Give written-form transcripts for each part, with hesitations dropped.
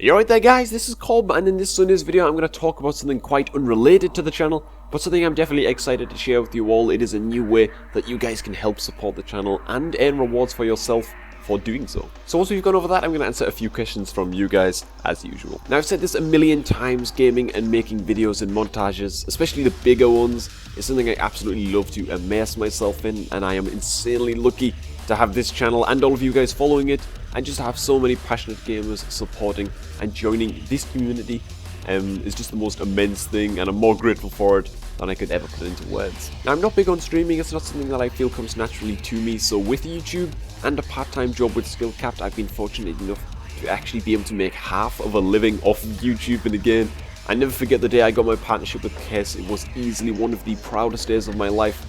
You alright there guys, this is Cobb, and in this Sunday's video I'm going to talk about something quite unrelated to the channel, but something I'm definitely excited to share with you all. It is a new way that you guys can help support the channel and earn rewards for yourself for doing so. So once we've gone over that, I'm going to answer a few questions from you guys, as usual. Now I've said this a million times, gaming and making videos and montages, especially the bigger ones, is something I absolutely love to immerse myself in, and I am insanely lucky to have this channel and all of you guys following it, and just to have so many passionate gamers supporting and joining this community is just the most immense thing, and I'm more grateful for it than I could ever put into words. Now I'm not big on streaming, it's not something that I feel comes naturally to me, so with YouTube and a part-time job with Skillcapped, I've been fortunate enough to actually be able to make half of a living off of YouTube. And again, I never forget the day I got my partnership with Kess. It was easily one of the proudest days of my life,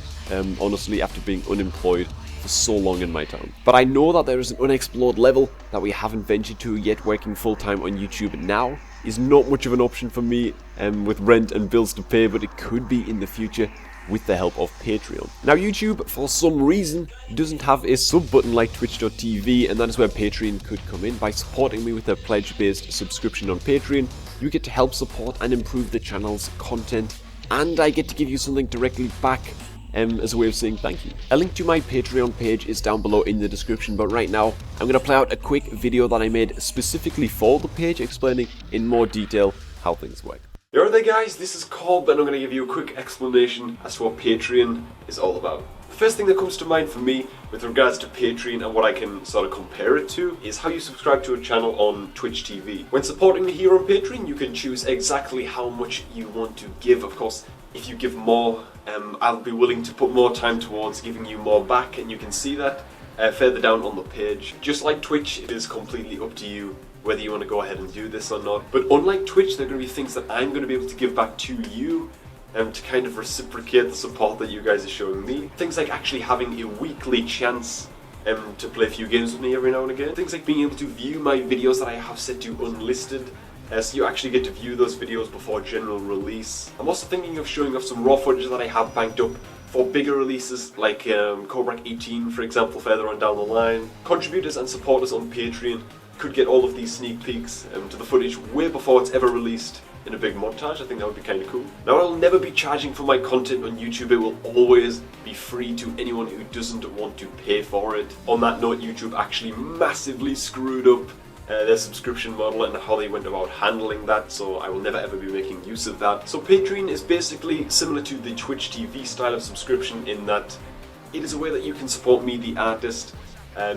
honestly, after being unemployed for so long in my town. But I know that there is an unexplored level that we haven't ventured to yet. Working full-time on YouTube now is not much of an option for me with rent and bills to pay, but it could be in the future with the help of Patreon. Now YouTube, for some reason, doesn't have a sub button like twitch.tv, and that is where Patreon could come in. By supporting me with a pledge-based subscription on Patreon, you get to help support and improve the channel's content, and I get to give you something directly back as a way of saying thank you. A link to my Patreon page is down below in the description, but right now I'm going to play out a quick video that I made specifically for the page, explaining in more detail how things work. Yo there guys, this is Cobb, and I'm going to give you a quick explanation as to what Patreon is all about. The first thing that comes to mind for me with regards to Patreon and what I can sort of compare it to is how you subscribe to a channel on Twitch TV. When supporting me here on Patreon, you can choose exactly how much you want to give. Of course, if you give more, I'll be willing to put more time towards giving you more back, and you can see that further down on the page. Just like Twitch, it is completely up to you whether you want to go ahead and do this or not. But unlike Twitch, there are going to be things that I'm going to be able to give back to you to kind of reciprocate the support that you guys are showing me. Things like actually having a weekly chance to play a few games with me every now and again. Things like being able to view my videos that I have set to unlisted, so you actually get to view those videos before general release. I'm also thinking of showing off some raw footage that I have banked up for bigger releases like Cobrak 18, for example, further on down the line. Contributors and supporters on Patreon could get all of these sneak peeks to the footage way before it's ever released in a big montage. I think that would be kind of cool. Now, I'll never be charging for my content on YouTube. It will always be free to anyone who doesn't want to pay for it. On that note, YouTube actually massively screwed up their subscription model and how they went about handling that, so I will never ever be making use of that. So Patreon is basically similar to the Twitch TV style of subscription in that it is a way that you can support me, the artist,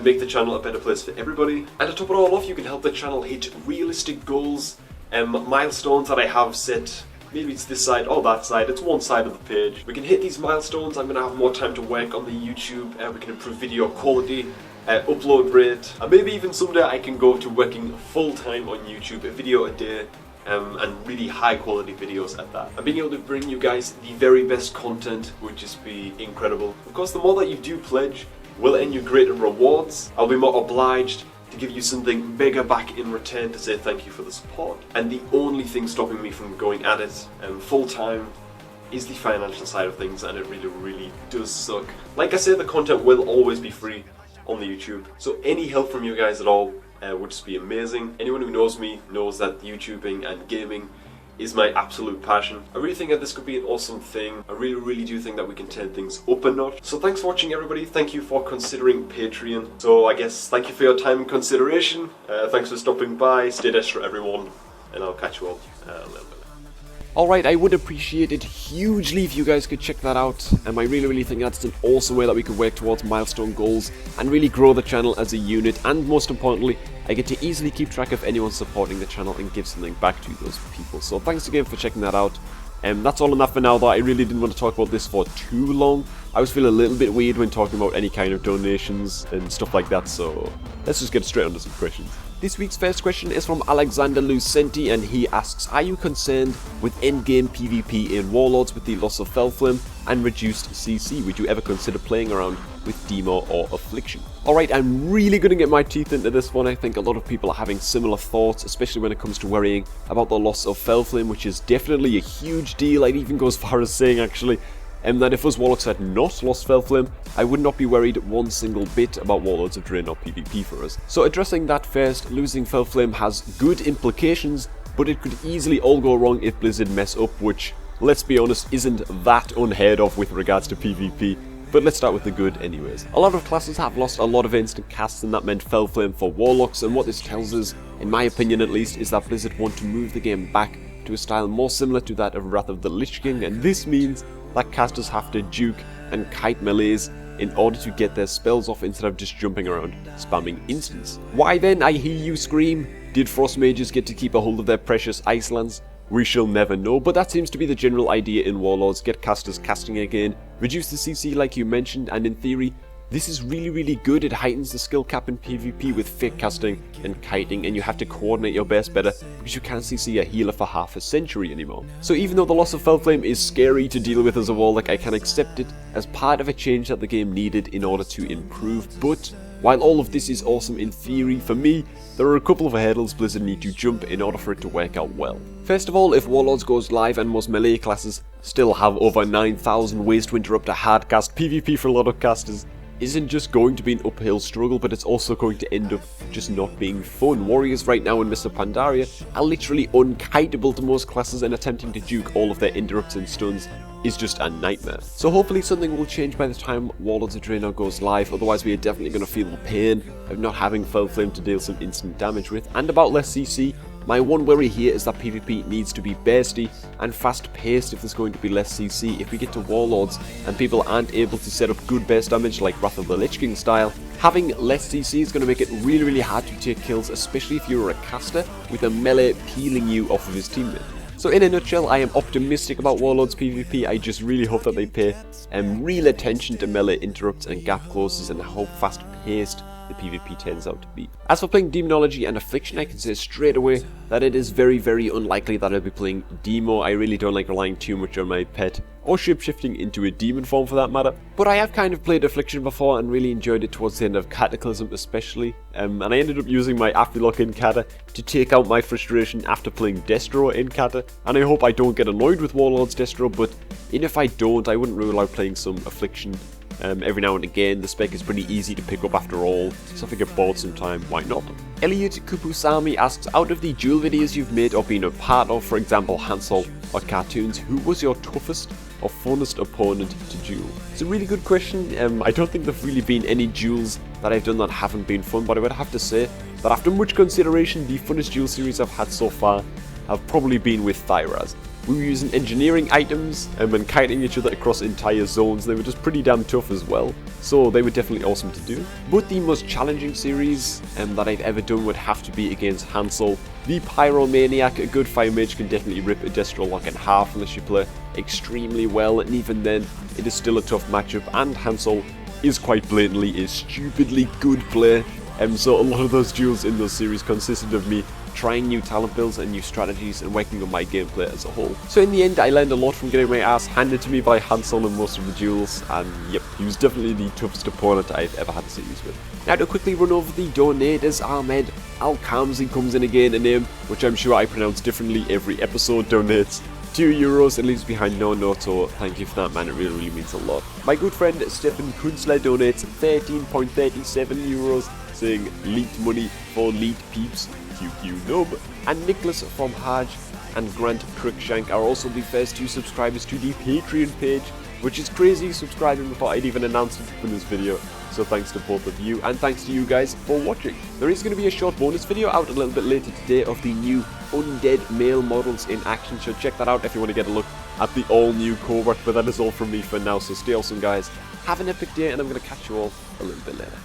make the channel a better place for everybody. And to top it all off, you can help the channel hit realistic goals, milestones that I have set. Maybe it's this side or that side, it's one side of the page. We can hit these milestones, I'm going to have more time to work on the YouTube, we can improve video quality, upload rate, and maybe even someday I can go to working full-time on YouTube, a video a day, and really high quality videos at that. And being able to bring you guys the very best content would just be incredible. Of course, the more that you do pledge will earn you greater rewards. I'll be more obliged to give you something bigger back in return to say thank you for the support. And the only thing stopping me from going at it full-time is the financial side of things, and it really does suck. Like I say, the content will always be free on the YouTube, so any help from you guys at all would just be amazing. Anyone who knows me knows that YouTubing and gaming is my absolute passion. I really think that this could be an awesome thing. I really do think that we can turn things up a notch. So thanks for watching, everybody. Thank you for considering Patreon. So I guess thank you for your time and consideration. Thanks for stopping by. Stay desperate, everyone, and I'll catch you all later. Alright, I would appreciate it hugely if you guys could check that out. I really think that's an awesome way that we could work towards milestone goals and really grow the channel as a unit, and most importantly, I get to easily keep track of anyone supporting the channel and give something back to those people. So thanks again for checking that out. That's all on that for now, though. I really didn't want to talk about this for too long. I was feeling a little bit weird when talking about any kind of donations and stuff like that, so let's just get straight onto some questions. This week's first question is from Alexander Lucenti, and he asks, are you concerned with endgame PvP in Warlords with the loss of Felflame and reduced CC? Would you ever consider playing around with Demo or Affliction? Alright, I'm really going to get my teeth into this one. I think a lot of people are having similar thoughts, especially when it comes to worrying about the loss of Felflame, which is definitely a huge deal. I'd even go as far as saying, actually, that if us Warlocks had not lost Felflame, I would not be worried one single bit about Warlords of Draenor PvP for us. So addressing that first, losing Felflame has good implications, but it could easily all go wrong if Blizzard mess up, which, let's be honest, isn't that unheard of with regards to PvP. But let's start with the good anyways. A lot of classes have lost a lot of instant casts, and that meant Felflame for Warlocks, and what this tells us, in my opinion at least, is that Blizzard want to move the game back to a style more similar to that of Wrath of the Lich King, and this means that casters have to juke and kite melees in order to get their spells off instead of just jumping around spamming instants. Why then, I hear you scream, did Frost Mages get to keep a hold of their precious ice lands? We shall never know, but that seems to be the general idea in Warlords. Get casters casting again, reduce the CC like you mentioned, and in theory, this is really good. It heightens the skill cap in PvP with fake casting and kiting, and you have to coordinate your best better because you can't CC a healer for half a century anymore. So even though the loss of Felflame is scary to deal with as a Warlock, I can accept it as part of a change that the game needed in order to improve. But while all of this is awesome in theory, for me, there are a couple of hurdles Blizzard need to jump in order for it to work out well. First of all, if Warlords goes live and most melee classes still have over 9,000 ways to interrupt a hardcast, PvP for a lot of casters isn't just going to be an uphill struggle, but it's also going to end up just not being fun. Warriors right now in Mr. Pandaria are literally unkiteable to most classes, and attempting to juke all of their interrupts and stuns is just a nightmare. So hopefully something will change by the time Warlords of Draenor goes live, otherwise we are definitely going to feel the pain of not having Felflame to deal some instant damage with. And about less CC, my one worry here is that PvP needs to be bursty and fast paced if there's going to be less CC. If we get to Warlords and people aren't able to set up good burst damage like Wrath of the Lich King style, having less CC is going to make it really hard to take kills, especially if you're a caster with a melee peeling you off of his teammate. So in a nutshell, I am optimistic about Warlords PvP. I just really hope that they pay real attention to melee interrupts and gap closes and how fast paced the PvP turns out to be. As for playing Demonology and Affliction, I can say straight away that it is very unlikely that I'll be playing Demo. I really don't like relying too much on my pet, or shapeshifting into a demon form for that matter. But I have kind of played Affliction before and really enjoyed it towards the end of Cataclysm especially, and I ended up using my Afterlock in Kata to take out my frustration after playing Destro in Kata, and I hope I don't get annoyed with Warlords Destro, but if I don't, I wouldn't rule out playing some Affliction every now and again. The spec is pretty easy to pick up after all, so if I get bored sometime, why not? Elliot Kupusami asks, out of the duel videos you've made or been a part of, for example Hansel or cartoons, who was your toughest or funnest opponent to duel? It's a really good question. I don't think there've really been any duels that I've done that haven't been fun, but I would have to say that after much consideration, the funnest duel series I've had so far have probably been with Thyraz. We were using engineering items and kiting each other across entire zones. They were just pretty damn tough as well, so they were definitely awesome to do. But the most challenging series that I've ever done would have to be against Hansel, the Pyromaniac. A good fire mage can definitely rip a Destro Lock in half unless you play extremely well, and even then it is still a tough matchup, and Hansel is quite blatantly a stupidly good player. So a lot of those duels in those series consisted of me trying new talent builds and new strategies and working on my gameplay as a whole. So in the end, I learned a lot from getting my ass handed to me by Hansel in most of the duels, and yep, he was definitely the toughest opponent I've ever had a series with. Now to quickly run over the donators, Ahmed Al-Kamzi comes in again, a name which I'm sure I pronounce differently every episode, donates €2 and leaves behind no note, so thank you for that, man. It really means a lot. My good friend Stefan Kunzler donates €13.37, saying leaked money for leaked peeps, QQ nub. And Nicholas from Haj and Grant Cruikshank are also the first 2 subscribers to the Patreon page, which is crazy, subscribing before I'd even announced it in this video. So thanks to both of you, and thanks to you guys for watching. There is going to be a short bonus video out a little bit later today of the new undead male models in action, so check that out if you want to get a look at the all new Cobrak. But that is all from me for now, so stay awesome guys, have an epic day, and I'm going to catch you all a little bit later.